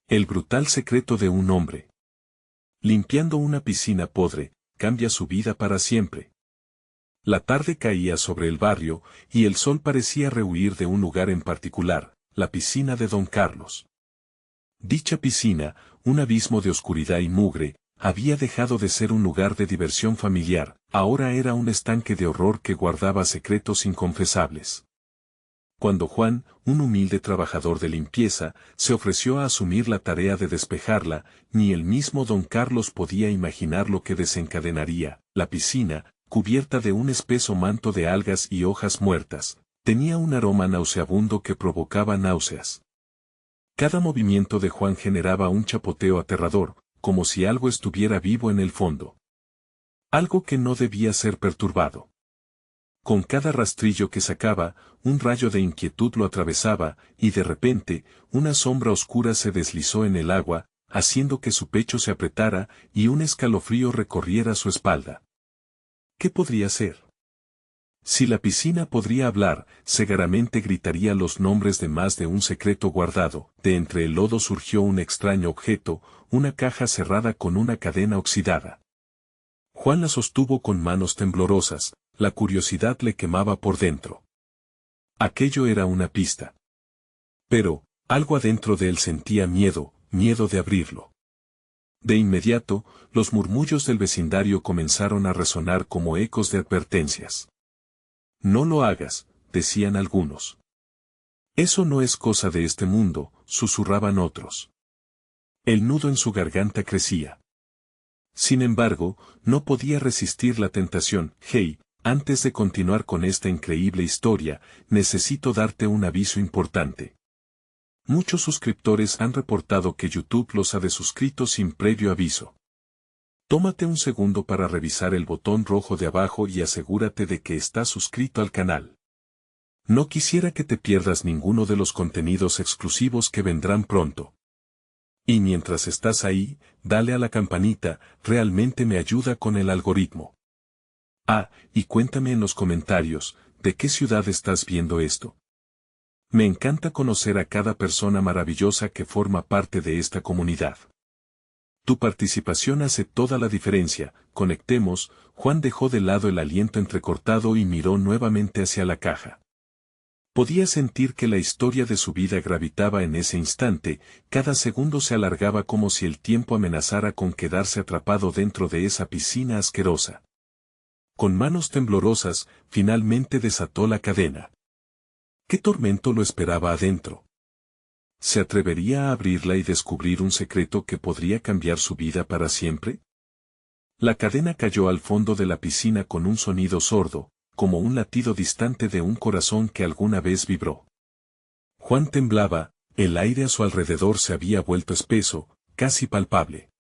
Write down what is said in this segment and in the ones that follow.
El brutal secreto de un hombre. Limpiando una piscina podre, cambia su vida para siempre. La tarde caía sobre el barrio, y el sol parecía rehuir de un lugar en particular, la piscina de Don Carlos. Dicha piscina, un abismo de oscuridad y mugre, había dejado de ser un lugar de diversión familiar, ahora era un estanque de horror que guardaba secretos inconfesables. Cuando Juan, un humilde trabajador de limpieza, se ofreció a asumir la tarea de despejarla, ni el mismo Don Carlos podía imaginar lo que desencadenaría. La piscina, cubierta de un espeso manto de algas y hojas muertas, tenía un aroma nauseabundo que provocaba náuseas. Cada movimiento de Juan generaba un chapoteo aterrador, como si algo estuviera vivo en el fondo. Algo que no debía ser perturbado. Con cada rastrillo que sacaba, un rayo de inquietud lo atravesaba, y de repente, una sombra oscura se deslizó en el agua, haciendo que su pecho se apretara y un escalofrío recorriera su espalda. ¿Qué podría ser? Si la piscina podría hablar, segaramente gritaría los nombres de más de un secreto guardado. De entre el lodo surgió un extraño objeto, una caja cerrada con una cadena oxidada. Juan la sostuvo con manos temblorosas, la curiosidad le quemaba por dentro. Aquello era una pista. Pero, algo adentro de él sentía miedo, miedo de abrirlo. De inmediato, los murmullos del vecindario comenzaron a resonar como ecos de advertencias. No lo hagas, decían algunos. Eso no es cosa de este mundo, susurraban otros. El nudo en su garganta crecía. Sin embargo, no podía resistir la tentación. Hey, antes de continuar con esta increíble historia, necesito darte un aviso importante. Muchos suscriptores han reportado que YouTube los ha desuscrito sin previo aviso. Tómate un segundo para revisar el botón rojo de abajo y asegúrate de que estás suscrito al canal. No quisiera que te pierdas ninguno de los contenidos exclusivos que vendrán pronto. Y mientras estás ahí, dale a la campanita, realmente me ayuda con el algoritmo. Ah, y cuéntame en los comentarios, ¿de qué ciudad estás viendo esto? Me encanta conocer a cada persona maravillosa que forma parte de esta comunidad. Tu participación hace toda la diferencia. Conectemos. Juan dejó de lado el aliento entrecortado y miró nuevamente hacia la caja. Podía sentir que la historia de su vida gravitaba en ese instante, cada segundo se alargaba como si el tiempo amenazara con quedarse atrapado dentro de esa piscina asquerosa. Con manos temblorosas, finalmente desató la cadena. ¿Qué tormento lo esperaba adentro? ¿Se atrevería a abrirla y descubrir un secreto que podría cambiar su vida para siempre? La cadena cayó al fondo de la piscina con un sonido sordo, como un latido distante de un corazón que alguna vez vibró. Juan temblaba, el aire a su alrededor se había vuelto espeso, casi palpable.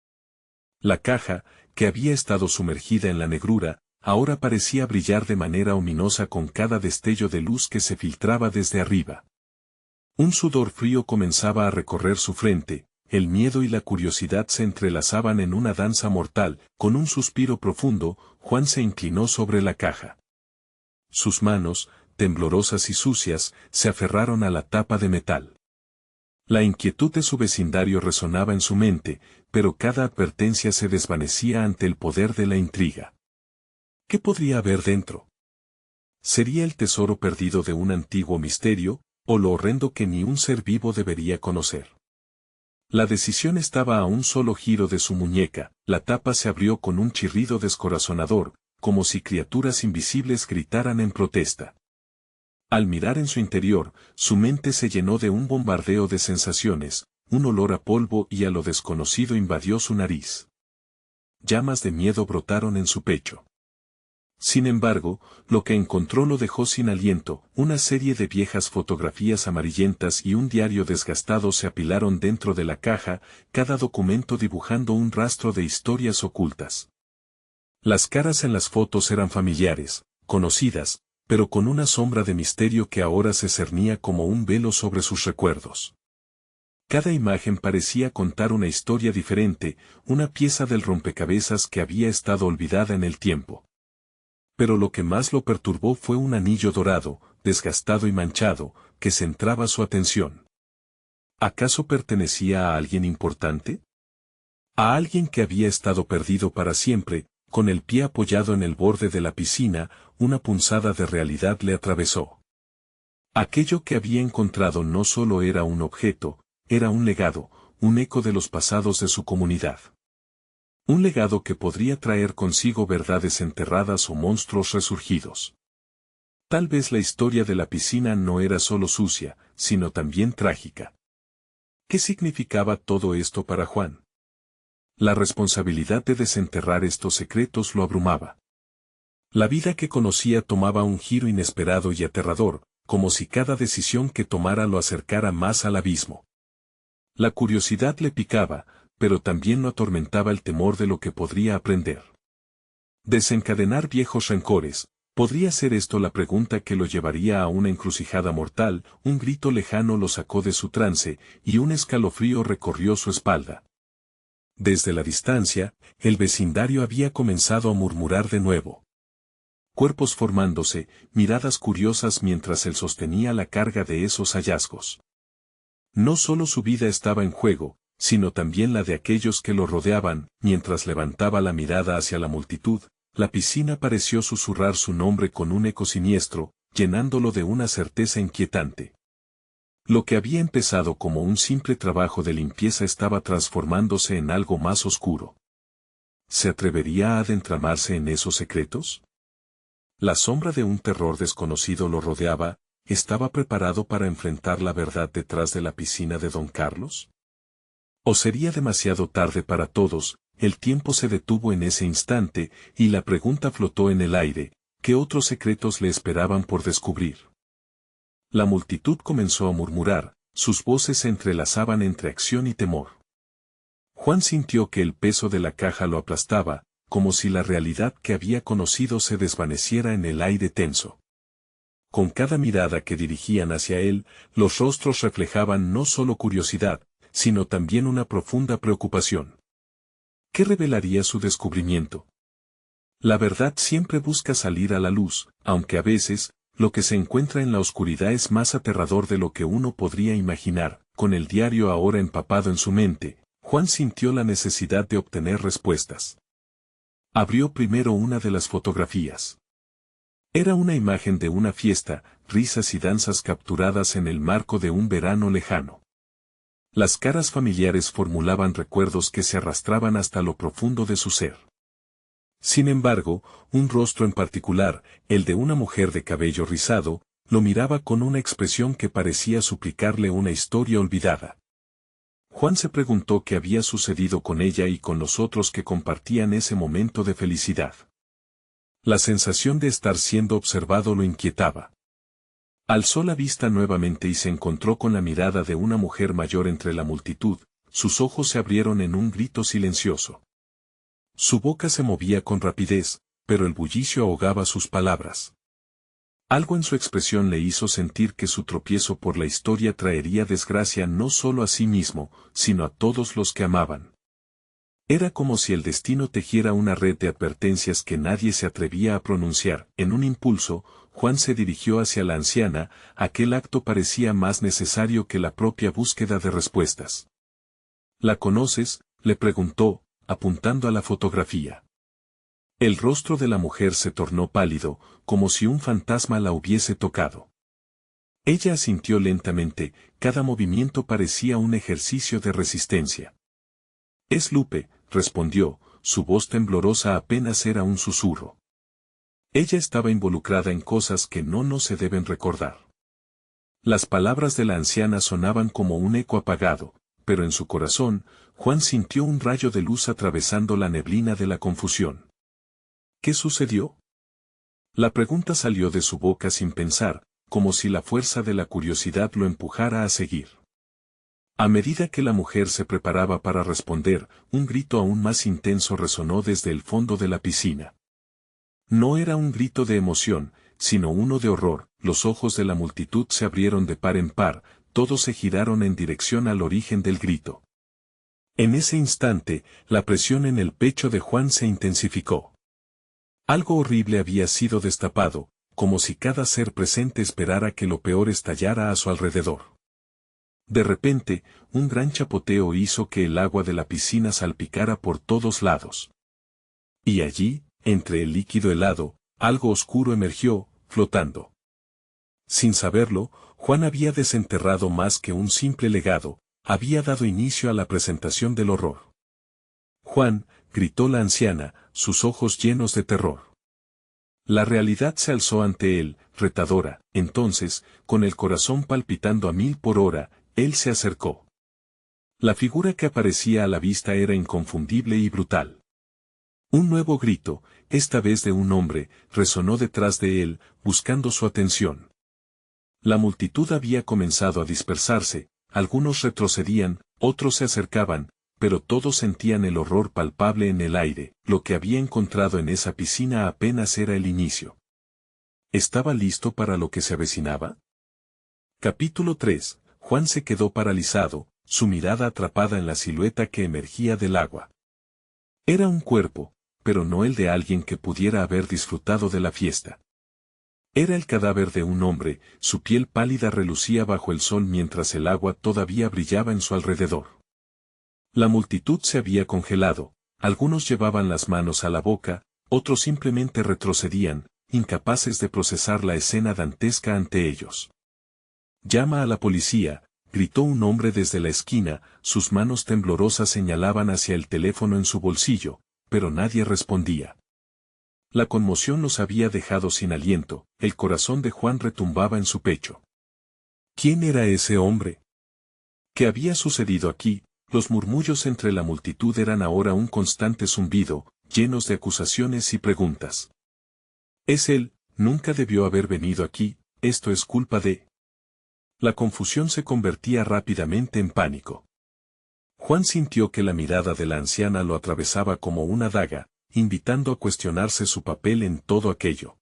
La caja, que había estado sumergida en la negrura, ahora parecía brillar de manera ominosa con cada destello de luz que se filtraba desde arriba. Un sudor frío comenzaba a recorrer su frente, el miedo y la curiosidad se entrelazaban en una danza mortal. Con un suspiro profundo, Juan se inclinó sobre la caja. Sus manos, temblorosas y sucias, se aferraron a la tapa de metal. La inquietud de su vecindario resonaba en su mente, pero cada advertencia se desvanecía ante el poder de la intriga. ¿Qué podría haber dentro? ¿Sería el tesoro perdido de un antiguo misterio, o lo horrendo que ni un ser vivo debería conocer? La decisión estaba a un solo giro de su muñeca. La tapa se abrió con un chirrido descorazonador, como si criaturas invisibles gritaran en protesta. Al mirar en su interior, su mente se llenó de un bombardeo de sensaciones, un olor a polvo y a lo desconocido invadió su nariz. Llamas de miedo brotaron en su pecho. Sin embargo, lo que encontró lo dejó sin aliento. Una serie de viejas fotografías amarillentas y un diario desgastado se apilaron dentro de la caja, cada documento dibujando un rastro de historias ocultas. Las caras en las fotos eran familiares, conocidas, pero con una sombra de misterio que ahora se cernía como un velo sobre sus recuerdos. Cada imagen parecía contar una historia diferente, una pieza del rompecabezas que había estado olvidada en el tiempo. Pero lo que más lo perturbó fue un anillo dorado, desgastado y manchado, que centraba su atención. ¿Acaso pertenecía a alguien importante? A alguien que había estado perdido para siempre. Con el pie apoyado en el borde de la piscina, una punzada de realidad le atravesó. Aquello que había encontrado no solo era un objeto, era un legado, un eco de los pasados de su comunidad. Un legado que podría traer consigo verdades enterradas o monstruos resurgidos. Tal vez la historia de la piscina no era solo sucia, sino también trágica. ¿Qué significaba todo esto para Juan? La responsabilidad de desenterrar estos secretos lo abrumaba. La vida que conocía tomaba un giro inesperado y aterrador, como si cada decisión que tomara lo acercara más al abismo. La curiosidad le picaba, pero también lo atormentaba el temor de lo que podría aprender. Desencadenar viejos rencores, ¿podría ser esto la pregunta que lo llevaría a una encrucijada mortal? Un grito lejano lo sacó de su trance, y un escalofrío recorrió su espalda. Desde la distancia, el vecindario había comenzado a murmurar de nuevo. Cuerpos formándose, miradas curiosas mientras él sostenía la carga de esos hallazgos. No solo su vida estaba en juego, sino también la de aquellos que lo rodeaban. Mientras levantaba la mirada hacia la multitud, la piscina pareció susurrar su nombre con un eco siniestro, llenándolo de una certeza inquietante. Lo que había empezado como un simple trabajo de limpieza estaba transformándose en algo más oscuro. ¿Se atrevería a adentrarse en esos secretos? La sombra de un terror desconocido lo rodeaba. ¿Estaba preparado para enfrentar la verdad detrás de la piscina de Don Carlos? ¿O sería demasiado tarde para todos? El tiempo se detuvo en ese instante, y la pregunta flotó en el aire: ¿qué otros secretos le esperaban por descubrir? La multitud comenzó a murmurar, sus voces se entrelazaban entre acción y temor. Juan sintió que el peso de la caja lo aplastaba, como si la realidad que había conocido se desvaneciera en el aire tenso. Con cada mirada que dirigían hacia él, los rostros reflejaban no solo curiosidad, sino también una profunda preocupación. ¿Qué revelaría su descubrimiento? La verdad siempre busca salir a la luz, aunque a veces, lo que se encuentra en la oscuridad es más aterrador de lo que uno podría imaginar. Con el diario ahora empapado en su mente, Juan sintió la necesidad de obtener respuestas. Abrió primero una de las fotografías. Era una imagen de una fiesta, risas y danzas capturadas en el marco de un verano lejano. Las caras familiares formulaban recuerdos que se arrastraban hasta lo profundo de su ser. Sin embargo, un rostro en particular, el de una mujer de cabello rizado, lo miraba con una expresión que parecía suplicarle una historia olvidada. Juan se preguntó qué había sucedido con ella y con los otros que compartían ese momento de felicidad. La sensación de estar siendo observado lo inquietaba. Alzó la vista nuevamente y se encontró con la mirada de una mujer mayor entre la multitud. Sus ojos se abrieron en un grito silencioso. Su boca se movía con rapidez, pero el bullicio ahogaba sus palabras. Algo en su expresión le hizo sentir que su tropiezo por la historia traería desgracia no solo a sí mismo, sino a todos los que amaban. Era como si el destino tejiera una red de advertencias que nadie se atrevía a pronunciar. En un impulso, Juan se dirigió hacia la anciana. Aquel acto parecía más necesario que la propia búsqueda de respuestas. ¿La conoces?, le preguntó, apuntando a la fotografía. El rostro de la mujer se tornó pálido, como si un fantasma la hubiese tocado. Ella asintió lentamente, cada movimiento parecía un ejercicio de resistencia. «Es Lupe», respondió, su voz temblorosa apenas era un susurro. Ella estaba involucrada en cosas que no se deben recordar. Las palabras de la anciana sonaban como un eco apagado, pero en su corazón, Juan sintió un rayo de luz atravesando la neblina de la confusión. ¿Qué sucedió? La pregunta salió de su boca sin pensar, como si la fuerza de la curiosidad lo empujara a seguir. A medida que la mujer se preparaba para responder, un grito aún más intenso resonó desde el fondo de la piscina. No era un grito de emoción, sino uno de horror. Los ojos de la multitud se abrieron de par en par, todos se giraron en dirección al origen del grito. En ese instante, la presión en el pecho de Juan se intensificó. Algo horrible había sido destapado, como si cada ser presente esperara que lo peor estallara a su alrededor. De repente, un gran chapoteo hizo que el agua de la piscina salpicara por todos lados. Y allí, entre el líquido helado, algo oscuro emergió, flotando. Sin saberlo, Juan había desenterrado más que un simple legado, había dado inicio a la presentación del horror. Juan, gritó la anciana, sus ojos llenos de terror. La realidad se alzó ante él, retadora, entonces, con el corazón palpitando a 1000 por hora, él se acercó. La figura que aparecía a la vista era inconfundible y brutal. Un nuevo grito, esta vez de un hombre, resonó detrás de él, buscando su atención. La multitud había comenzado a dispersarse, algunos retrocedían, otros se acercaban, pero todos sentían el horror palpable en el aire, lo que había encontrado en esa piscina apenas era el inicio. ¿Estaba listo para lo que se avecinaba? Capítulo 3. Juan se quedó paralizado, su mirada atrapada en la silueta que emergía del agua. Era un cuerpo, pero no el de alguien que pudiera haber disfrutado de la fiesta. Era el cadáver de un hombre, su piel pálida relucía bajo el sol mientras el agua todavía brillaba en su alrededor. La multitud se había congelado, algunos llevaban las manos a la boca, otros simplemente retrocedían, incapaces de procesar la escena dantesca ante ellos. «Llama a la policía», gritó un hombre desde la esquina, sus manos temblorosas señalaban hacia el teléfono en su bolsillo, pero nadie respondía. La conmoción los había dejado sin aliento, el corazón de Juan retumbaba en su pecho. ¿Quién era ese hombre? ¿Qué había sucedido aquí? Los murmullos entre la multitud eran ahora un constante zumbido, llenos de acusaciones y preguntas. Es él, nunca debió haber venido aquí, esto es culpa de... La confusión se convertía rápidamente en pánico. Juan sintió que la mirada de la anciana lo atravesaba como una daga, invitando a cuestionarse su papel en todo aquello.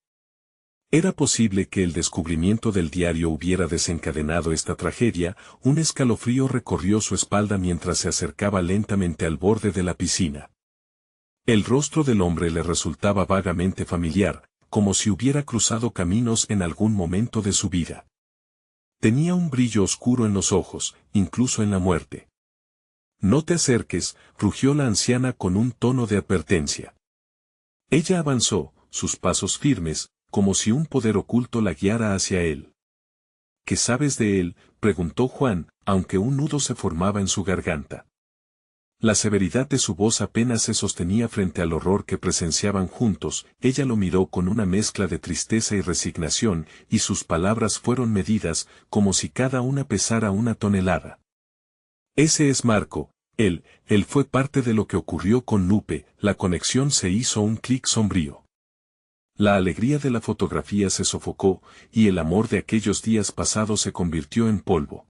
Era posible que el descubrimiento del diario hubiera desencadenado esta tragedia, un escalofrío recorrió su espalda mientras se acercaba lentamente al borde de la piscina. El rostro del hombre le resultaba vagamente familiar, como si hubiera cruzado caminos en algún momento de su vida. Tenía un brillo oscuro en los ojos, incluso en la muerte. «No te acerques», rugió la anciana con un tono de advertencia. Ella avanzó, sus pasos firmes, como si un poder oculto la guiara hacia él. ¿Qué sabes de él?, preguntó Juan, aunque un nudo se formaba en su garganta. La severidad de su voz apenas se sostenía frente al horror que presenciaban juntos, ella lo miró con una mezcla de tristeza y resignación, y sus palabras fueron medidas, como si cada una pesara una tonelada. Ese es Marco, él fue parte de lo que ocurrió con Lupe, la conexión se hizo un clic sombrío. La alegría de la fotografía se sofocó, y el amor de aquellos días pasados se convirtió en polvo.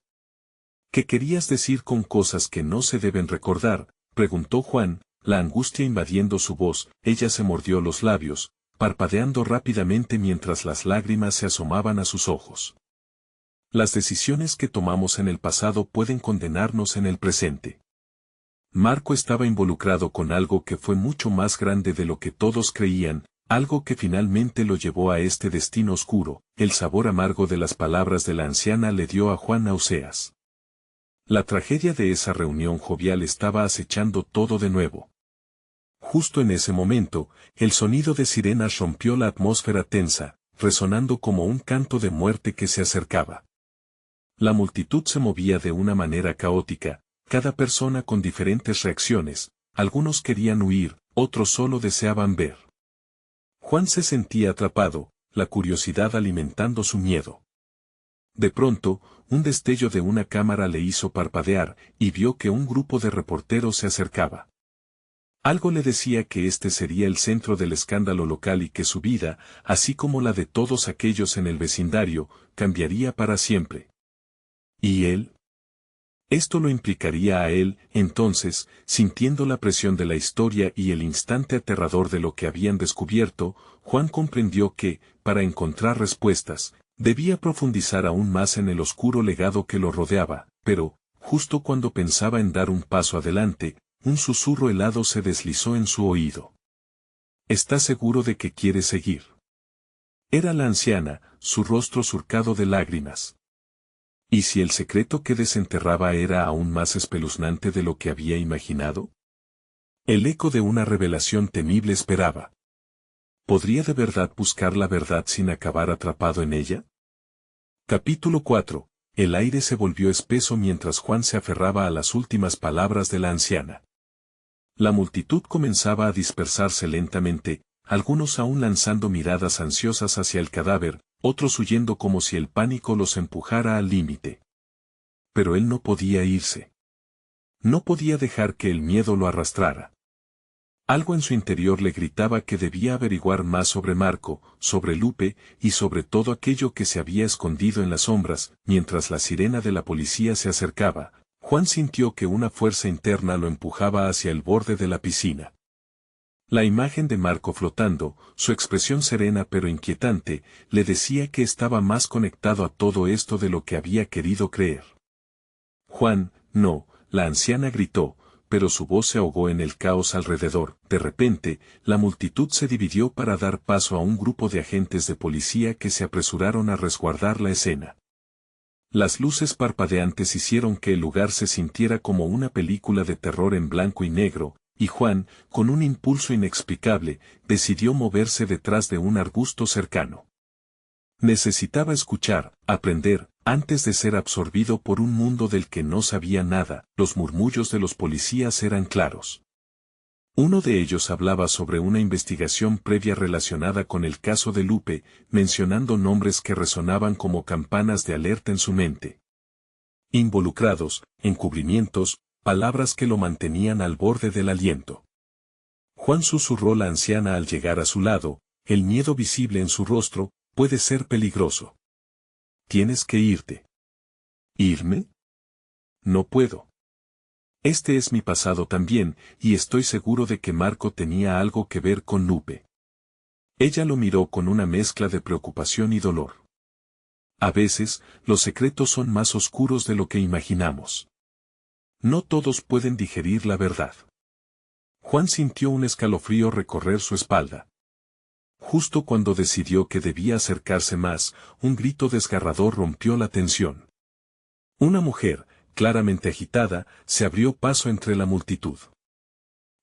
¿Qué querías decir con cosas que no se deben recordar?, preguntó Juan, la angustia invadiendo su voz. Ella se mordió los labios, parpadeando rápidamente mientras las lágrimas se asomaban a sus ojos. Las decisiones que tomamos en el pasado pueden condenarnos en el presente. Marco estaba involucrado con algo que fue mucho más grande de lo que todos creían, algo que finalmente lo llevó a este destino oscuro. El sabor amargo de las palabras de la anciana le dio a Juan náuseas. La tragedia de esa reunión jovial estaba acechando todo de nuevo. Justo en ese momento, el sonido de sirenas rompió la atmósfera tensa, resonando como un canto de muerte que se acercaba. La multitud se movía de una manera caótica, cada persona con diferentes reacciones, algunos querían huir, otros solo deseaban ver. Juan se sentía atrapado, la curiosidad alimentando su miedo. De pronto, un destello de una cámara le hizo parpadear, y vio que un grupo de reporteros se acercaba. Algo le decía que este sería el centro del escándalo local y que su vida, así como la de todos aquellos en el vecindario, cambiaría para siempre. ¿Y él? Esto lo implicaría a él, entonces, sintiendo la presión de la historia y el instante aterrador de lo que habían descubierto, Juan comprendió que, para encontrar respuestas, debía profundizar aún más en el oscuro legado que lo rodeaba, pero, justo cuando pensaba en dar un paso adelante, un susurro helado se deslizó en su oído. ¿Estás seguro de que quieres seguir? Era la anciana, su rostro surcado de lágrimas. ¿Y si el secreto que desenterraba era aún más espeluznante de lo que había imaginado? El eco de una revelación temible esperaba. ¿Podría de verdad buscar la verdad sin acabar atrapado en ella? Capítulo 4. El aire se volvió espeso mientras Juan se aferraba a las últimas palabras de la anciana. La multitud comenzaba a dispersarse lentamente, algunos aún lanzando miradas ansiosas hacia el cadáver, otros huyendo como si el pánico los empujara al límite. Pero él no podía irse. No podía dejar que el miedo lo arrastrara. Algo en su interior le gritaba que debía averiguar más sobre Marco, sobre Lupe y sobre todo aquello que se había escondido en las sombras. Mientras la sirena de la policía se acercaba, Juan sintió que una fuerza interna lo empujaba hacia el borde de la piscina. La imagen de Marco flotando, su expresión serena pero inquietante, le decía que estaba más conectado a todo esto de lo que había querido creer. Juan, no, la anciana gritó, pero su voz se ahogó en el caos alrededor. De repente, la multitud se dividió para dar paso a un grupo de agentes de policía que se apresuraron a resguardar la escena. Las luces parpadeantes hicieron que el lugar se sintiera como una película de terror en blanco y negro, y Juan, con un impulso inexplicable, decidió moverse detrás de un arbusto cercano. Necesitaba escuchar, aprender, antes de ser absorbido por un mundo del que no sabía nada. Los murmullos de los policías eran claros. Uno de ellos hablaba sobre una investigación previa relacionada con el caso de Lupe, mencionando nombres que resonaban como campanas de alerta en su mente. Involucrados, encubrimientos, palabras que lo mantenían al borde del aliento. Juan susurró la anciana al llegar a su lado, el miedo visible en su rostro. Puede ser peligroso. Tienes que irte. ¿Irme? No puedo. Este es mi pasado también, y estoy seguro de que Marco tenía algo que ver con Lupe. Ella lo miró con una mezcla de preocupación y dolor. A veces, los secretos son más oscuros de lo que imaginamos. No todos pueden digerir la verdad. Juan sintió un escalofrío recorrer su espalda. Justo cuando decidió que debía acercarse más, un grito desgarrador rompió la tensión. Una mujer, claramente agitada, se abrió paso entre la multitud.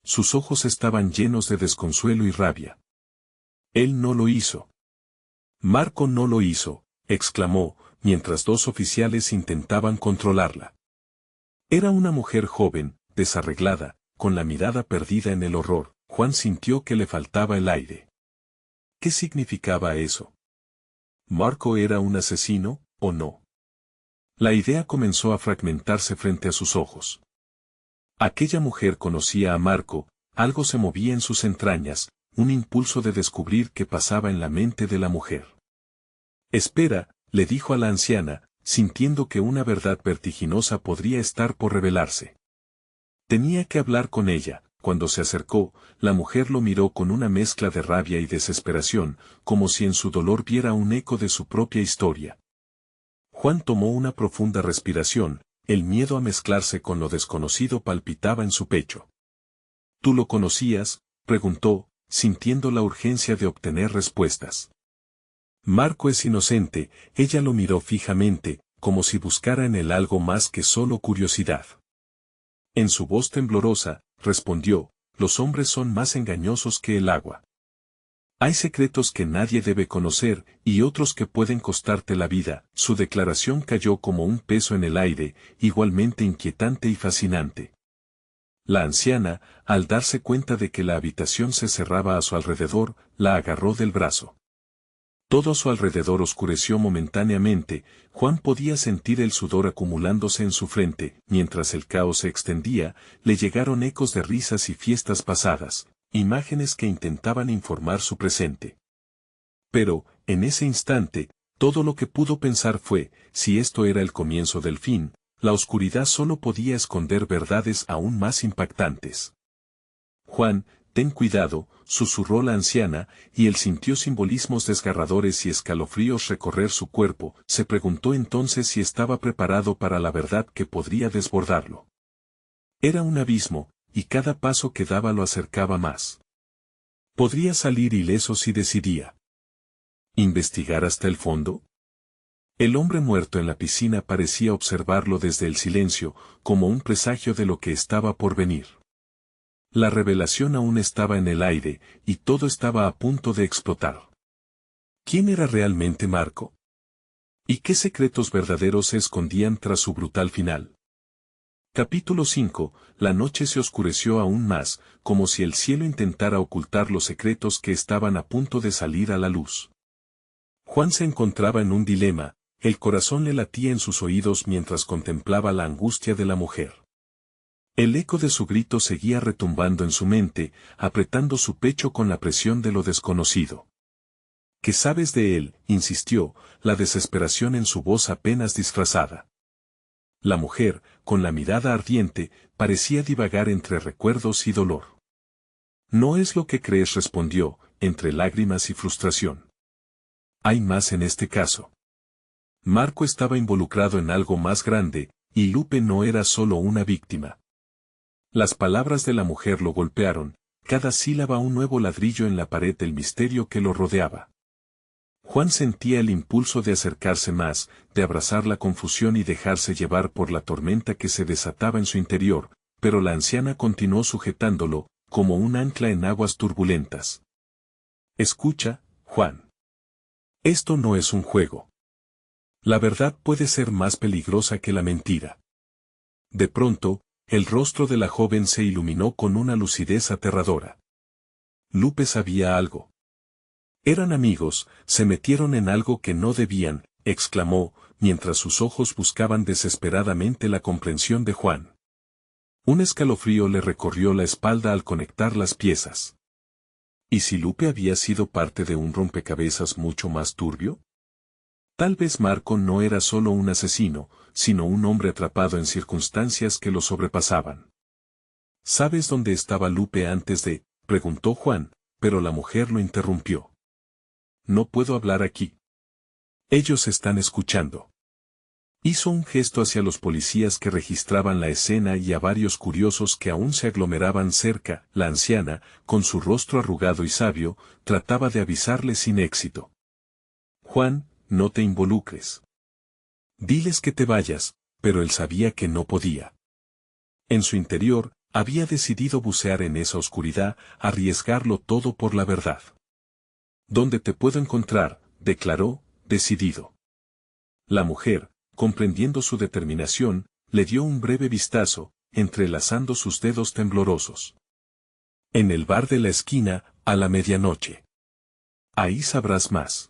Sus ojos estaban llenos de desconsuelo y rabia. Él no lo hizo. Marco no lo hizo, exclamó, mientras dos oficiales intentaban controlarla. Era una mujer joven, desarreglada, con la mirada perdida en el horror. Juan sintió que le faltaba el aire. ¿Qué significaba eso? ¿Marco era un asesino, o no? La idea comenzó a fragmentarse frente a sus ojos. Aquella mujer conocía a Marco, algo se movía en sus entrañas, un impulso de descubrir qué pasaba en la mente de la mujer. Espera, le dijo a la anciana, sintiendo que una verdad vertiginosa podría estar por revelarse. Tenía que hablar con ella. Cuando se acercó, la mujer lo miró con una mezcla de rabia y desesperación, como si en su dolor viera un eco de su propia historia. Juan tomó una profunda respiración, el miedo a mezclarse con lo desconocido palpitaba en su pecho. ¿Tú lo conocías?, preguntó, sintiendo la urgencia de obtener respuestas. Marco es inocente, ella lo miró fijamente, como si buscara en él algo más que solo curiosidad. En su voz temblorosa, respondió, los hombres son más engañosos que el agua. Hay secretos que nadie debe conocer, y otros que pueden costarte la vida. Su declaración cayó como un peso en el aire, igualmente inquietante y fascinante. La anciana, al darse cuenta de que la habitación se cerraba a su alrededor, la agarró del brazo. Todo a su alrededor oscureció momentáneamente. Juan podía sentir el sudor acumulándose en su frente. Mientras el caos se extendía, le llegaron ecos de risas y fiestas pasadas, imágenes que intentaban informar su presente. Pero, en ese instante, todo lo que pudo pensar fue, si esto era el comienzo del fin, la oscuridad solo podía esconder verdades aún más impactantes. Juan, ten cuidado, susurró la anciana, y él sintió simbolismos desgarradores y escalofríos recorrer su cuerpo. Se preguntó entonces si estaba preparado para la verdad que podría desbordarlo. Era un abismo, y cada paso que daba lo acercaba más. ¿Podría salir ileso si decidía investigar hasta el fondo? El hombre muerto en la piscina parecía observarlo desde el silencio, como un presagio de lo que estaba por venir. La revelación aún estaba en el aire, y todo estaba a punto de explotar. ¿Quién era realmente Marco? ¿Y qué secretos verdaderos se escondían tras su brutal final? Capítulo 5. La noche se oscureció aún más, como si el cielo intentara ocultar los secretos que estaban a punto de salir a la luz. Juan se encontraba en un dilema, el corazón le latía en sus oídos mientras contemplaba la angustia de la mujer. El eco de su grito seguía retumbando en su mente, apretando su pecho con la presión de lo desconocido. ¿Qué sabes de él?, insistió, la desesperación en su voz apenas disfrazada. La mujer, con la mirada ardiente, parecía divagar entre recuerdos y dolor. No es lo que crees, respondió, entre lágrimas y frustración. Hay más en este caso. Marco estaba involucrado en algo más grande, y Lupe no era solo una víctima. Las palabras de la mujer lo golpearon, cada sílaba un nuevo ladrillo en la pared del misterio que lo rodeaba. Juan sentía el impulso de acercarse más, de abrazar la confusión y dejarse llevar por la tormenta que se desataba en su interior, pero la anciana continuó sujetándolo, como un ancla en aguas turbulentas. Escucha, Juan. Esto no es un juego. La verdad puede ser más peligrosa que la mentira. De pronto, el rostro de la joven se iluminó con una lucidez aterradora. Lupe sabía algo. Eran amigos, se metieron en algo que no debían, exclamó, mientras sus ojos buscaban desesperadamente la comprensión de Juan. Un escalofrío le recorrió la espalda al conectar las piezas. ¿Y si Lupe había sido parte de un rompecabezas mucho más turbio? Tal vez Marco no era solo un asesino, sino un hombre atrapado en circunstancias que lo sobrepasaban. ¿Sabes dónde estaba Lupe antes de?, preguntó Juan, pero la mujer lo interrumpió. No puedo hablar aquí. Ellos están escuchando. Hizo un gesto hacia los policías que registraban la escena y a varios curiosos que aún se aglomeraban cerca. La anciana, con su rostro arrugado y sabio, trataba de avisarles sin éxito. Juan, no te involucres. Diles que te vayas, pero él sabía que no podía. En su interior, había decidido bucear en esa oscuridad, arriesgarlo todo por la verdad. ¿Dónde te puedo encontrar?, declaró, decidido. La mujer, comprendiendo su determinación, le dio un breve vistazo, entrelazando sus dedos temblorosos. En el bar de la esquina, a la medianoche. Ahí sabrás más.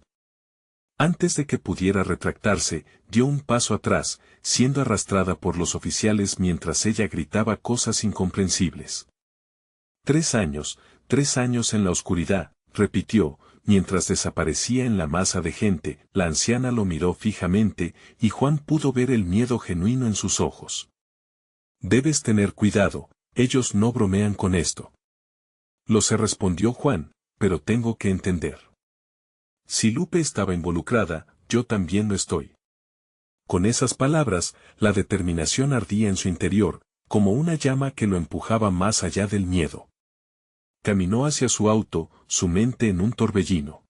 Antes de que pudiera retractarse, dio un paso atrás, siendo arrastrada por los oficiales mientras ella gritaba cosas incomprensibles. 3 años en la oscuridad, repitió, mientras desaparecía en la masa de gente. La anciana lo miró fijamente, y Juan pudo ver el miedo genuino en sus ojos. Debes tener cuidado, ellos no bromean con esto. Lo sé, respondió Juan, pero tengo que entender. Si Lupe estaba involucrada, yo también lo estoy. Con esas palabras, la determinación ardía en su interior, como una llama que lo empujaba más allá del miedo. Caminó hacia su auto, su mente en un torbellino.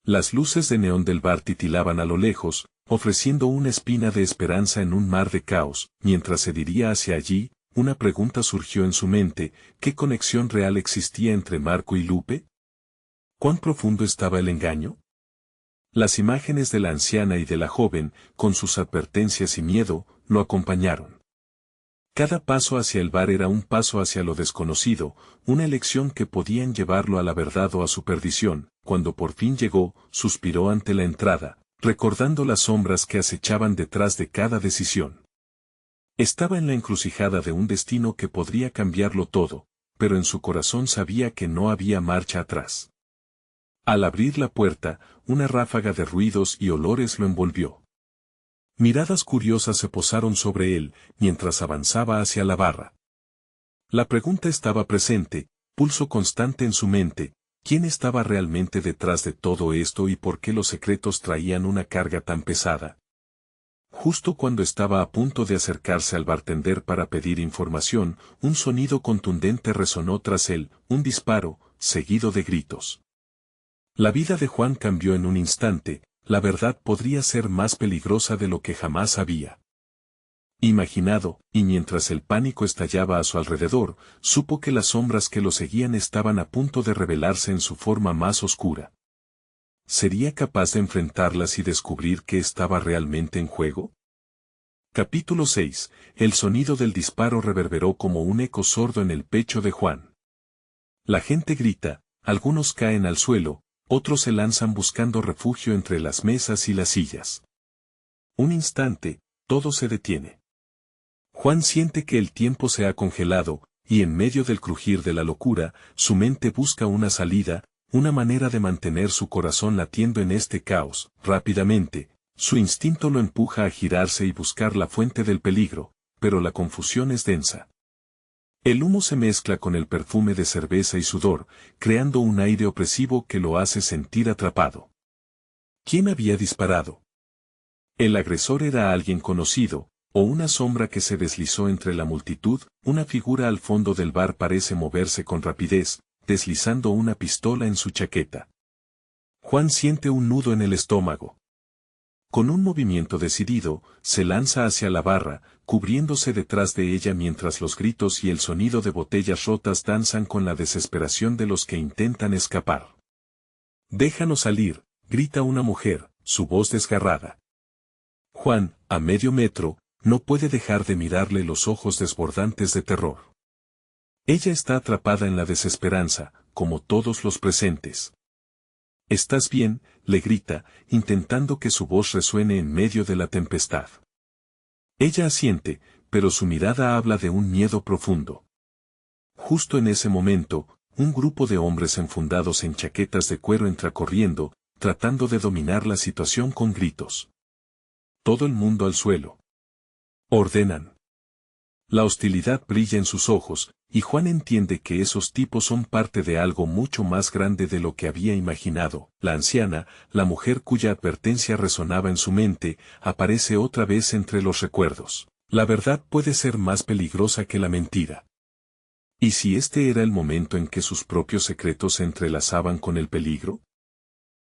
Las luces de neón del bar titilaban a lo lejos, ofreciendo una espina de esperanza en un mar de caos. Mientras se dirigía hacia allí, una pregunta surgió en su mente: ¿qué conexión real existía entre Marco y Lupe? ¿Cuán profundo estaba el engaño? Las imágenes de la anciana y de la joven, con sus advertencias y miedo, lo acompañaron. Cada paso hacia el bar era un paso hacia lo desconocido, una elección que podían llevarlo a la verdad o a su perdición. Cuando por fin llegó, suspiró ante la entrada, recordando las sombras que acechaban detrás de cada decisión. Estaba en la encrucijada de un destino que podría cambiarlo todo, pero en su corazón sabía que no había marcha atrás. Al abrir la puerta, una ráfaga de ruidos y olores lo envolvió. Miradas curiosas se posaron sobre él, mientras avanzaba hacia la barra. La pregunta estaba presente, pulso constante en su mente: ¿quién estaba realmente detrás de todo esto y por qué los secretos traían una carga tan pesada? Justo cuando estaba a punto de acercarse al bartender para pedir información, un sonido contundente resonó tras él, un disparo, seguido de gritos. La vida de Juan cambió en un instante. la verdad podría ser más peligrosa de lo que jamás había imaginado, y mientras el pánico estallaba a su alrededor, supo que las sombras que lo seguían estaban a punto de revelarse en su forma más oscura. ¿Sería capaz de enfrentarlas y descubrir qué estaba realmente en juego? Capítulo 6. El sonido del disparo reverberó como un eco sordo en el pecho de Juan. La gente grita, algunos caen al suelo, otros se lanzan buscando refugio entre las mesas y las sillas. Un instante, todo se detiene. Juan siente que el tiempo se ha congelado, y en medio del crujir de la locura, su mente busca una salida, una manera de mantener su corazón latiendo en este caos. Rápidamente, su instinto lo empuja a girarse y buscar la fuente del peligro, pero la confusión es densa. El humo se mezcla con el perfume de cerveza y sudor, creando un aire opresivo que lo hace sentir atrapado. ¿Quién había disparado? El agresor era alguien conocido, o una sombra que se deslizó entre la multitud. Una figura al fondo del bar parece moverse con rapidez, deslizando una pistola en su chaqueta. Juan siente un nudo en el estómago. Con un movimiento decidido, se lanza hacia la barra, cubriéndose detrás de ella mientras los gritos y el sonido de botellas rotas danzan con la desesperación de los que intentan escapar. «Déjanos salir», grita una mujer, su voz desgarrada. Juan, a medio metro, no puede dejar de mirarle los ojos desbordantes de terror. Ella está atrapada en la desesperanza, como todos los presentes. «¿Estás bien?», le grita, intentando que su voz resuene en medio de la tempestad. Ella asiente, pero su mirada habla de un miedo profundo. Justo en ese momento, un grupo de hombres enfundados en chaquetas de cuero entra corriendo, tratando de dominar la situación con gritos. «Todo el mundo al suelo», ordenan. La hostilidad brilla en sus ojos, y Juan entiende que esos tipos son parte de algo mucho más grande de lo que había imaginado. La anciana, la mujer cuya advertencia resonaba en su mente, aparece otra vez entre los recuerdos. La verdad puede ser más peligrosa que la mentira. ¿Y si este era el momento en que sus propios secretos se entrelazaban con el peligro?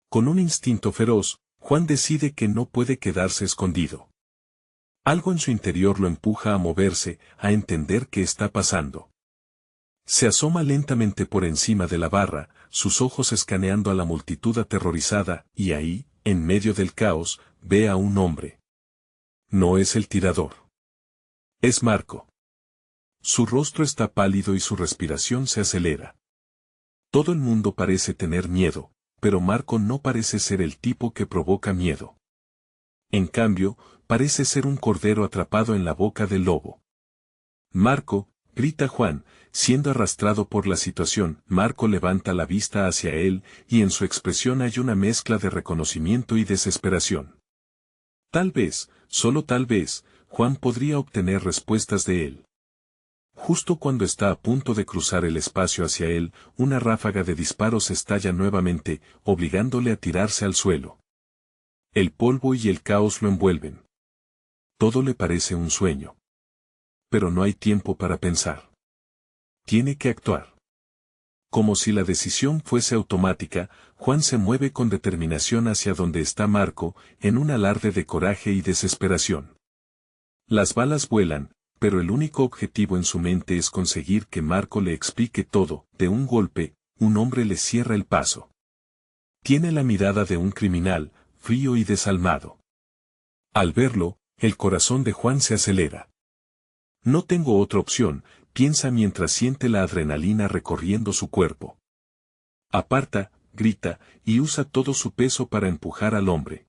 Con un instinto feroz, Juan decide que no puede quedarse escondido. Algo en su interior lo empuja a moverse, a entender qué está pasando. Se asoma lentamente por encima de la barra, sus ojos escaneando a la multitud aterrorizada, y ahí, en medio del caos, ve a un hombre. No es el tirador. Es Marco. Su rostro está pálido y su respiración se acelera. Todo el mundo parece tener miedo, pero Marco no parece ser el tipo que provoca miedo. En cambio, parece ser un cordero atrapado en la boca del lobo. «Marco», grita Juan, siendo arrastrado por la situación. Marco levanta la vista hacia él, y en su expresión hay una mezcla de reconocimiento y desesperación. Tal vez, solo tal vez, Juan podría obtener respuestas de él. Justo cuando está a punto de cruzar el espacio hacia él, una ráfaga de disparos estalla nuevamente, obligándole a tirarse al suelo. El polvo y el caos lo envuelven. Todo le parece un sueño. Pero no hay tiempo para pensar. Tiene que actuar. Como si la decisión fuese automática, Juan se mueve con determinación hacia donde está Marco, en un alarde de coraje y desesperación. Las balas vuelan, pero el único objetivo en su mente es conseguir que Marco le explique todo. De un golpe, un hombre le cierra el paso. Tiene la mirada de un criminal, frío y desalmado. Al verlo, el corazón de Juan se acelera. «No tengo otra opción», piensa mientras siente la adrenalina recorriendo su cuerpo. «Aparta», grita, y usa todo su peso para empujar al hombre.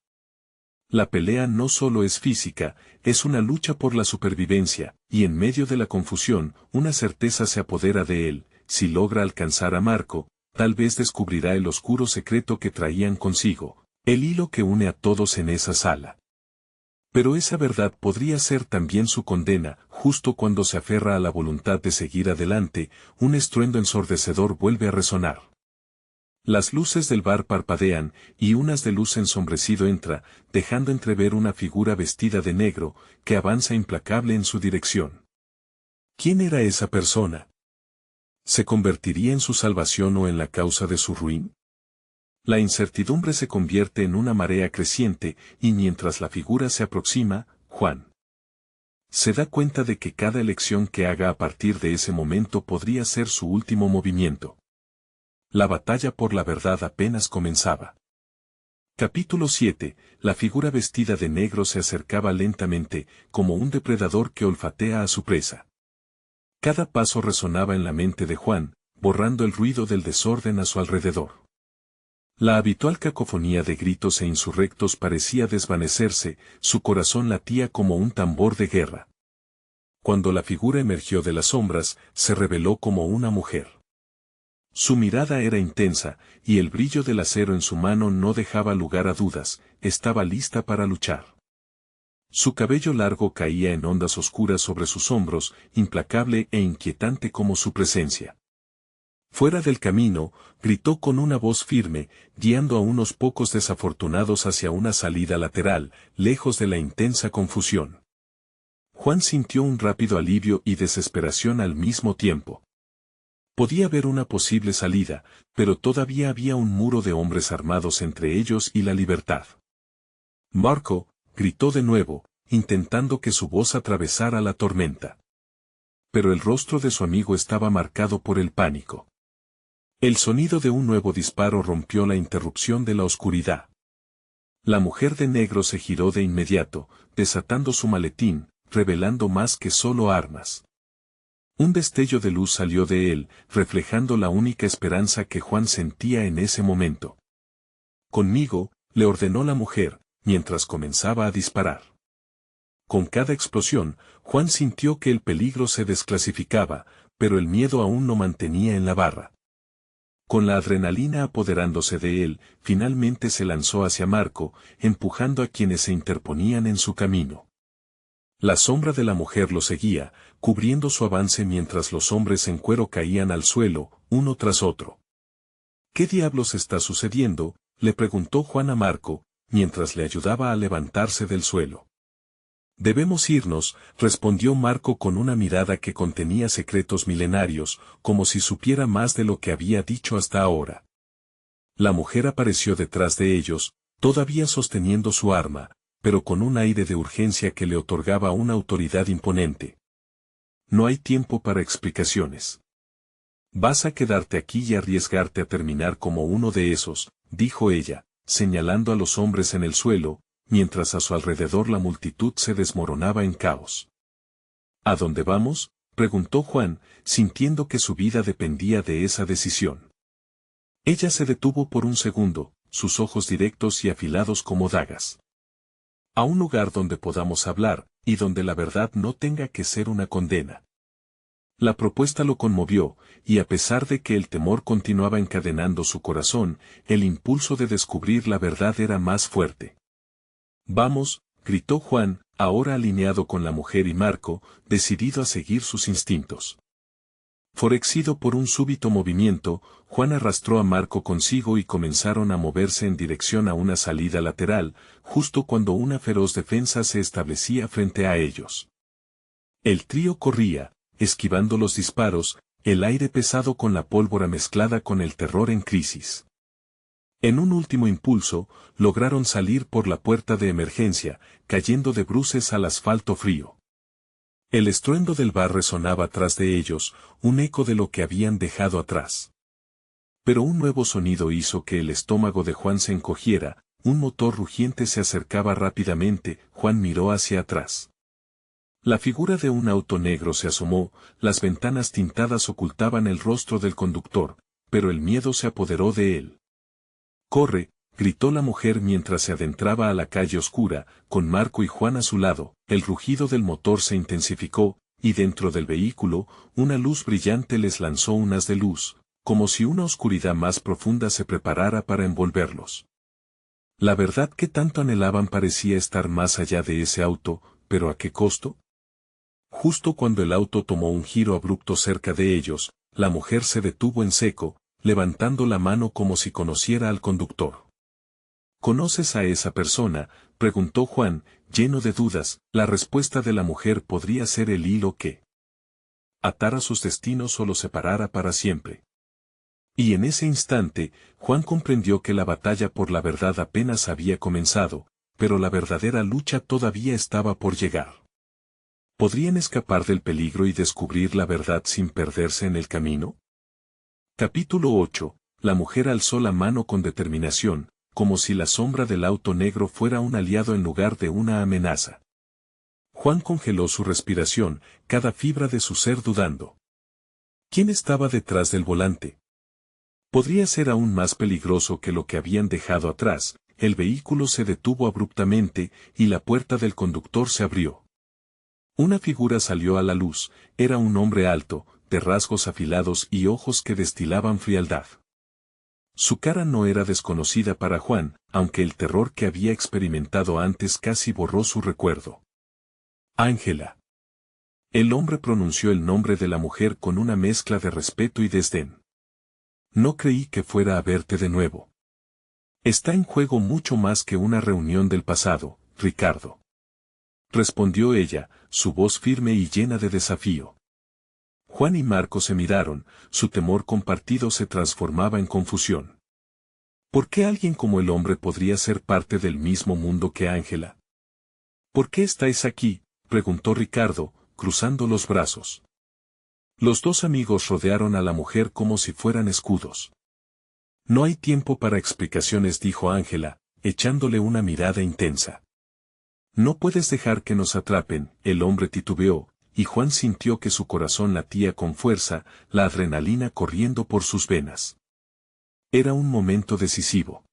La pelea no solo es física, es una lucha por la supervivencia, y en medio de la confusión, una certeza se apodera de él: si logra alcanzar a Marco, tal vez descubrirá el oscuro secreto que traían consigo, el hilo que une a todos en esa sala. Pero esa verdad podría ser también su condena. Justo cuando se aferra a la voluntad de seguir adelante, un estruendo ensordecedor vuelve a resonar. Las luces del bar parpadean, y un haz de luz ensombrecido entra, dejando entrever una figura vestida de negro, que avanza implacable en su dirección. ¿Quién era esa persona? ¿Se convertiría en su salvación o en la causa de su ruina? La incertidumbre se convierte en una marea creciente, y mientras la figura se aproxima, Juan se da cuenta de que cada elección que haga a partir de ese momento podría ser su último movimiento. La batalla por la verdad apenas comenzaba. Capítulo 7. La figura vestida de negro se acercaba lentamente, como un depredador que olfatea a su presa. Cada paso resonaba en la mente de Juan, borrando el ruido del desorden a su alrededor. La habitual cacofonía de gritos e insurrectos parecía desvanecerse, su corazón latía como un tambor de guerra. Cuando la figura emergió de las sombras, se reveló como una mujer. Su mirada era intensa, y el brillo del acero en su mano no dejaba lugar a dudas, estaba lista para luchar. Su cabello largo caía en ondas oscuras sobre sus hombros, implacable e inquietante como su presencia. Fuera del camino, gritó con una voz firme, guiando a unos pocos desafortunados hacia una salida lateral, lejos de la intensa confusión. Juan sintió un rápido alivio y desesperación al mismo tiempo. Podía ver una posible salida, pero todavía había un muro de hombres armados entre ellos y la libertad. Marco, gritó de nuevo, intentando que su voz atravesara la tormenta. Pero el rostro de su amigo estaba marcado por el pánico. El sonido de un nuevo disparo rompió la interrupción de la oscuridad. La mujer de negro se giró de inmediato, desatando su maletín, revelando más que solo armas. Un destello de luz salió de él, reflejando la única esperanza que Juan sentía en ese momento. Conmigo, le ordenó la mujer, mientras comenzaba a disparar. Con cada explosión, Juan sintió que el peligro se desclasificaba, pero el miedo aún no mantenía en la barra. Con la adrenalina apoderándose de él, finalmente se lanzó hacia Marco, empujando a quienes se interponían en su camino. La sombra de la mujer lo seguía, cubriendo su avance mientras los hombres en cuero caían al suelo, uno tras otro. ¿Qué diablos está sucediendo?, le preguntó Juan a Marco, mientras le ayudaba a levantarse del suelo. Debemos irnos, respondió Marco con una mirada que contenía secretos milenarios, como si supiera más de lo que había dicho hasta ahora. La mujer apareció detrás de ellos, todavía sosteniendo su arma, pero con un aire de urgencia que le otorgaba una autoridad imponente. No hay tiempo para explicaciones. Vas a quedarte aquí y arriesgarte a terminar como uno de esos, dijo ella, señalando a los hombres en el suelo, mientras a su alrededor la multitud se desmoronaba en caos. ¿A dónde vamos?, preguntó Juan, sintiendo que su vida dependía de esa decisión. Ella se detuvo por un segundo, sus ojos directos y afilados como dagas. A un lugar donde podamos hablar, y donde la verdad no tenga que ser una condena. La propuesta lo conmovió, y a pesar de que el temor continuaba encadenando su corazón, el impulso de descubrir la verdad era más fuerte. Vamos, gritó Juan, ahora alineado con la mujer y Marco, decidido a seguir sus instintos. Forexcido por un súbito movimiento, Juan arrastró a Marco consigo y comenzaron a moverse en dirección a una salida lateral, justo cuando una feroz defensa se establecía frente a ellos. El trío corría, esquivando los disparos, el aire pesado con la pólvora mezclada con el terror en crisis. En un último impulso, lograron salir por la puerta de emergencia, cayendo de bruces al asfalto frío. El estruendo del bar resonaba tras de ellos, un eco de lo que habían dejado atrás. Pero un nuevo sonido hizo que el estómago de Juan se encogiera, un motor rugiente se acercaba rápidamente, Juan miró hacia atrás. La figura de un auto negro se asomó, las ventanas tintadas ocultaban el rostro del conductor, pero el miedo se apoderó de él. «¡Corre!», gritó la mujer mientras se adentraba a la calle oscura, con Marco y Juan a su lado, el rugido del motor se intensificó, y dentro del vehículo, una luz brillante les lanzó un haz de luz, como si una oscuridad más profunda se preparara para envolverlos. La verdad que tanto anhelaban parecía estar más allá de ese auto, pero ¿a qué costo? Justo cuando el auto tomó un giro abrupto cerca de ellos, la mujer se detuvo en seco, levantando la mano como si conociera al conductor. ¿Conoces a esa persona?, preguntó Juan, lleno de dudas. La respuesta de la mujer podría ser el hilo que atara sus destinos o los separara para siempre. Y en ese instante, Juan comprendió que la batalla por la verdad apenas había comenzado, pero la verdadera lucha todavía estaba por llegar. ¿Podrían escapar del peligro y descubrir la verdad sin perderse en el camino? Capítulo 8. La mujer alzó la mano con determinación, como si la sombra del auto negro fuera un aliado en lugar de una amenaza. Juan congeló su respiración, cada fibra de su ser dudando. ¿Quién estaba detrás del volante? Podría ser aún más peligroso que lo que habían dejado atrás. El vehículo se detuvo abruptamente, y la puerta del conductor se abrió. Una figura salió a la luz, era un hombre alto, de rasgos afilados y ojos que destilaban frialdad. Su cara no era desconocida para Juan, aunque el terror que había experimentado antes casi borró su recuerdo. Ángela. El hombre pronunció el nombre de la mujer con una mezcla de respeto y desdén. No creí que fuera a verte de nuevo. Está en juego mucho más que una reunión del pasado, Ricardo. Respondió ella, su voz firme y llena de desafío. Juan y Marco se miraron, su temor compartido se transformaba en confusión. ¿Por qué alguien como el hombre podría ser parte del mismo mundo que Ángela? ¿Por qué estáis aquí?, preguntó Ricardo, cruzando los brazos. Los dos amigos rodearon a la mujer como si fueran escudos. No hay tiempo para explicaciones, dijo Ángela, echándole una mirada intensa. No puedes dejar que nos atrapen. El hombre titubeó, y Juan sintió que su corazón latía con fuerza, la adrenalina corriendo por sus venas. Era un momento decisivo.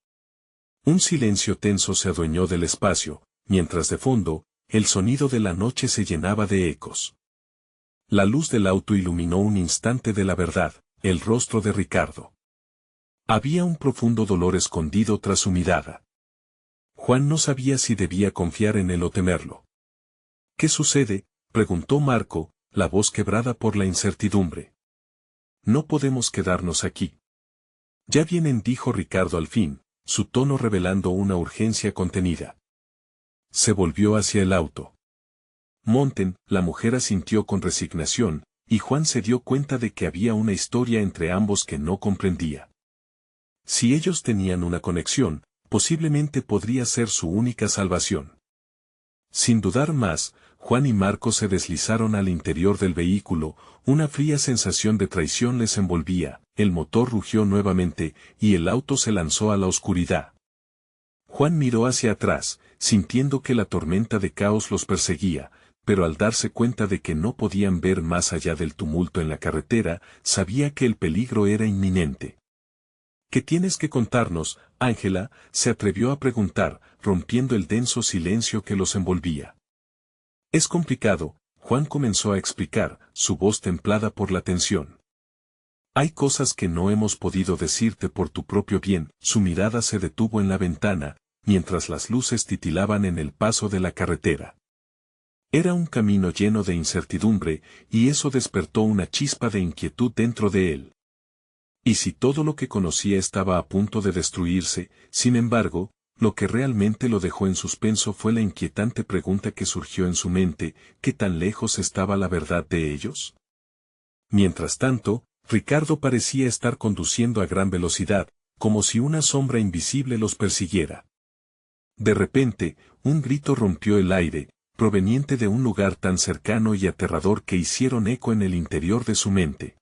Un silencio tenso se adueñó del espacio, mientras de fondo, el sonido de la noche se llenaba de ecos. La luz del auto iluminó un instante de la verdad, el rostro de Ricardo. Había un profundo dolor escondido tras su mirada. Juan no sabía si debía confiar en él o temerlo. ¿Qué sucede?, preguntó Marco, la voz quebrada por la incertidumbre. No podemos quedarnos aquí. Ya vienen, dijo Ricardo al fin, su tono revelando una urgencia contenida. Se volvió hacia el auto. Monten, la mujer asintió con resignación, y Juan se dio cuenta de que había una historia entre ambos que no comprendía. Si ellos tenían una conexión, posiblemente podría ser su única salvación. Sin dudar más, Juan y Marco se deslizaron al interior del vehículo, una fría sensación de traición les envolvía, el motor rugió nuevamente, y el auto se lanzó a la oscuridad. Juan miró hacia atrás, sintiendo que la tormenta de caos los perseguía, pero al darse cuenta de que no podían ver más allá del tumulto en la carretera, sabía que el peligro era inminente. ¿Qué tienes que contarnos, Ángela?, se atrevió a preguntar, rompiendo el denso silencio que los envolvía. Es complicado, Juan comenzó a explicar, su voz templada por la tensión. Hay cosas que no hemos podido decirte por tu propio bien. Su mirada se detuvo en la ventana, mientras las luces titilaban en el paso de la carretera. Era un camino lleno de incertidumbre, y eso despertó una chispa de inquietud dentro de él. Y si todo lo que conocía estaba a punto de destruirse, sin embargo, lo que realmente lo dejó en suspenso fue la inquietante pregunta que surgió en su mente: ¿qué tan lejos estaba la verdad de ellos? Mientras tanto, Ricardo parecía estar conduciendo a gran velocidad, como si una sombra invisible los persiguiera. De repente, un grito rompió el aire, proveniente de un lugar tan cercano y aterrador que hicieron eco en el interior de su mente.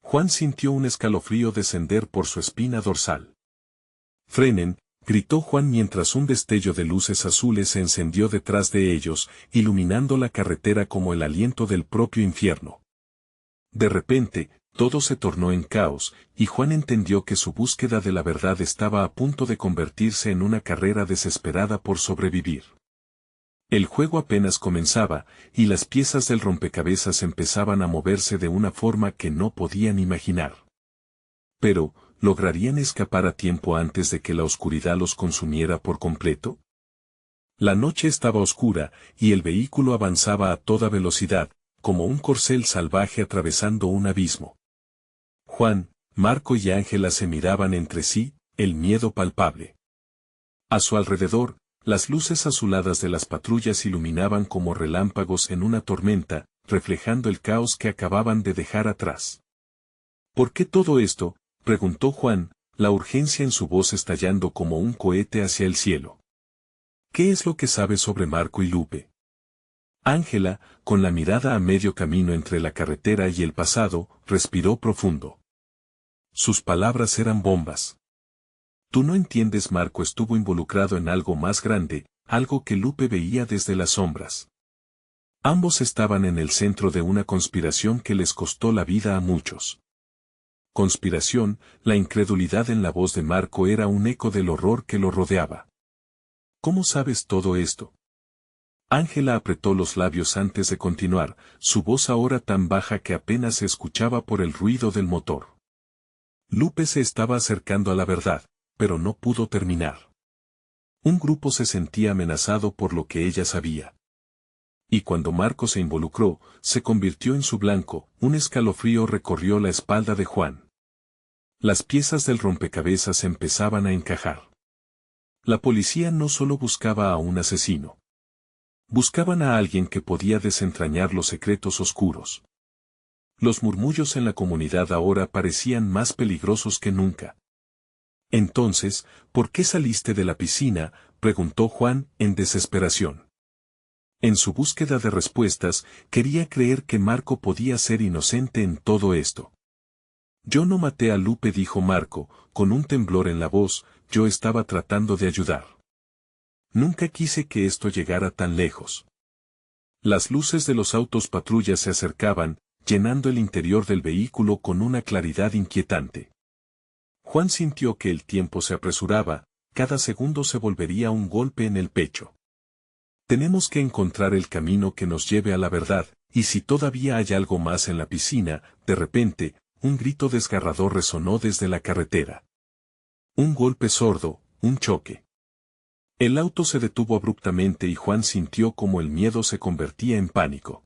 Juan sintió un escalofrío descender por su espina dorsal. «¡Frenen!», gritó Juan mientras un destello de luces azules se encendió detrás de ellos, iluminando la carretera como el aliento del propio infierno. De repente, todo se tornó en caos, y Juan entendió que su búsqueda de la verdad estaba a punto de convertirse en una carrera desesperada por sobrevivir. El juego apenas comenzaba, y las piezas del rompecabezas empezaban a moverse de una forma que no podían imaginar. Pero, ¿lograrían escapar a tiempo antes de que la oscuridad los consumiera por completo? La noche estaba oscura, y el vehículo avanzaba a toda velocidad, como un corcel salvaje atravesando un abismo. Juan, Marco y Ángela se miraban entre sí, el miedo palpable. A su alrededor, las luces azuladas de las patrullas iluminaban como relámpagos en una tormenta, reflejando el caos que acababan de dejar atrás. ¿Por qué todo esto?, Preguntó Juan, la urgencia en su voz estallando como un cohete hacia el cielo. ¿Qué es lo que sabes sobre Marco y Lupe? Ángela, con la mirada a medio camino entre la carretera y el pasado, respiró profundo. Sus palabras eran bombas. Tú no entiendes, Marco estuvo involucrado en algo más grande, algo que Lupe veía desde las sombras. Ambos estaban en el centro de una conspiración que les costó la vida a muchos. Conspiración, la incredulidad en la voz de Marco era un eco del horror que lo rodeaba. ¿Cómo sabes todo esto? Ángela apretó los labios antes de continuar, su voz ahora tan baja que apenas se escuchaba por el ruido del motor. Lupe se estaba acercando a la verdad, pero no pudo terminar. Un grupo se sentía amenazado por lo que ella sabía. Y cuando Marco se involucró, se convirtió en su blanco, un escalofrío recorrió la espalda de Juan. Las piezas del rompecabezas empezaban a encajar. La policía no solo buscaba a un asesino. Buscaban a alguien que podía desentrañar los secretos oscuros. Los murmullos en la comunidad ahora parecían más peligrosos que nunca. Entonces, ¿por qué saliste de la piscina?, preguntó Juan, en desesperación. En su búsqueda de respuestas, quería creer que Marco podía ser inocente en todo esto. Yo no maté a Lupe, dijo Marco, con un temblor en la voz, yo estaba tratando de ayudar. Nunca quise que esto llegara tan lejos. Las luces de los autos patrulla se acercaban, llenando el interior del vehículo con una claridad inquietante. Juan sintió que el tiempo se apresuraba, cada segundo se volvería un golpe en el pecho. Tenemos que encontrar el camino que nos lleve a la verdad, y si todavía hay algo más en la piscina, de repente, un grito desgarrador resonó desde la carretera. Un golpe sordo, un choque. El auto se detuvo abruptamente y Juan sintió como el miedo se convertía en pánico.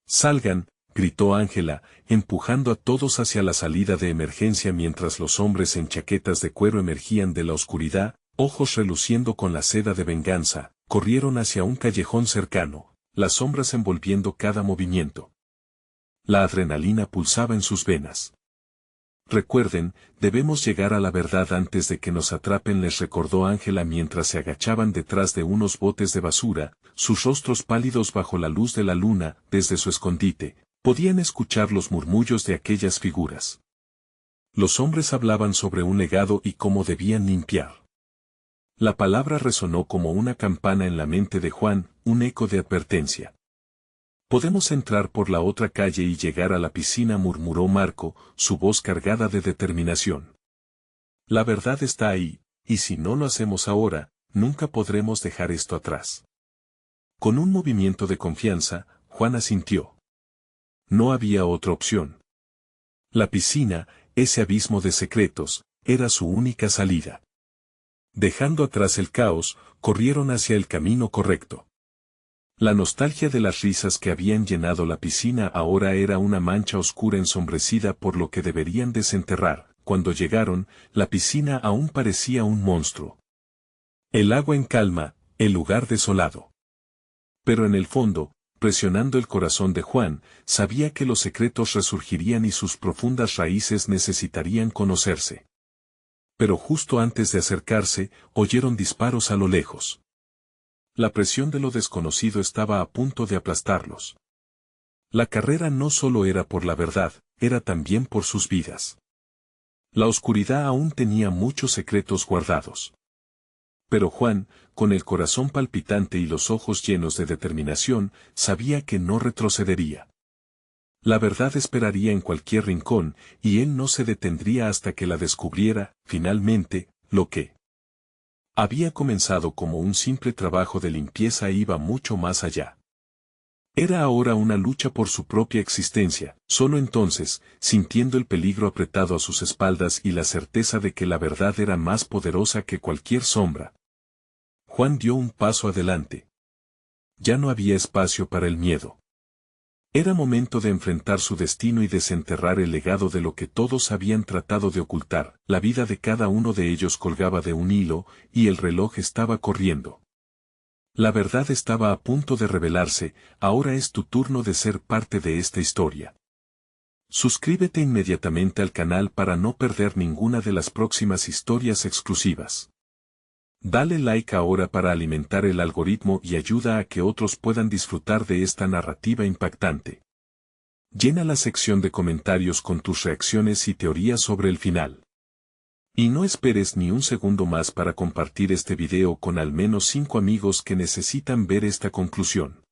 ¡Salgan!, gritó Ángela, empujando a todos hacia la salida de emergencia mientras los hombres en chaquetas de cuero emergían de la oscuridad, ojos reluciendo con la seda de venganza, corrieron hacia un callejón cercano, las sombras envolviendo cada movimiento. La adrenalina pulsaba en sus venas. Recuerden, debemos llegar a la verdad antes de que nos atrapen, les recordó Ángela mientras se agachaban detrás de unos botes de basura, sus rostros pálidos bajo la luz de la luna, desde su escondite, podían escuchar los murmullos de aquellas figuras. Los hombres hablaban sobre un legado y cómo debían limpiar. La palabra resonó como una campana en la mente de Juan, un eco de advertencia. Podemos entrar por la otra calle y llegar a la piscina, murmuró Marco, su voz cargada de determinación. La verdad está ahí, y si no lo hacemos ahora, nunca podremos dejar esto atrás. Con un movimiento de confianza, Juan asintió. No había otra opción. La piscina, ese abismo de secretos, era su única salida. Dejando atrás el caos, corrieron hacia el camino correcto. La nostalgia de las risas que habían llenado la piscina ahora era una mancha oscura ensombrecida por lo que deberían desenterrar. Cuando llegaron, la piscina aún parecía un monstruo. El agua en calma, el lugar desolado. Pero en el fondo, presionando el corazón de Juan, sabía que los secretos resurgirían y sus profundas raíces necesitarían conocerse. Pero justo antes de acercarse, oyeron disparos a lo lejos. La presión de lo desconocido estaba a punto de aplastarlos. La carrera no solo era por la verdad, era también por sus vidas. La oscuridad aún tenía muchos secretos guardados. Pero Juan, con el corazón palpitante y los ojos llenos de determinación, sabía que no retrocedería. La verdad esperaría en cualquier rincón, y él no se detendría hasta que la descubriera, finalmente, lo que había comenzado como un simple trabajo de limpieza iba mucho más allá. Era ahora una lucha por su propia existencia. Solo entonces, sintiendo el peligro apretado a sus espaldas y la certeza de que la verdad era más poderosa que cualquier sombra, Juan dio un paso adelante. Ya no había espacio para el miedo. Era momento de enfrentar su destino y desenterrar el legado de lo que todos habían tratado de ocultar. La vida de cada uno de ellos colgaba de un hilo, y el reloj estaba corriendo. La verdad estaba a punto de revelarse, ahora es tu turno de ser parte de esta historia. Suscríbete inmediatamente al canal para no perder ninguna de las próximas historias exclusivas. Dale like ahora para alimentar el algoritmo y ayuda a que otros puedan disfrutar de esta narrativa impactante. Llena la sección de comentarios con tus reacciones y teorías sobre el final. Y no esperes ni un segundo más para compartir este video con al menos 5 amigos que necesitan ver esta conclusión.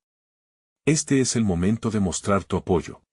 Este es el momento de mostrar tu apoyo.